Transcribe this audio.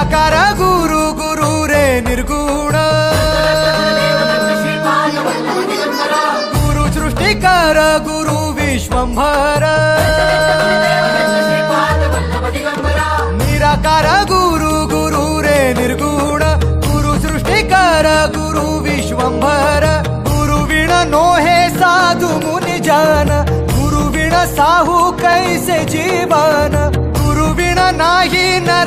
निराकार गुरु गुरु रे निर्गुण गुरु सृष्टिकर गुरु विश्वंभर निराकार गुरु गुरु रे निर्गुण गुरु सृष्टिकर गुरु विश्वंभर गुरु विण नोहे साधु मुनि जन गुरु विण साहू कैसे जीवन गुरु विण नाही न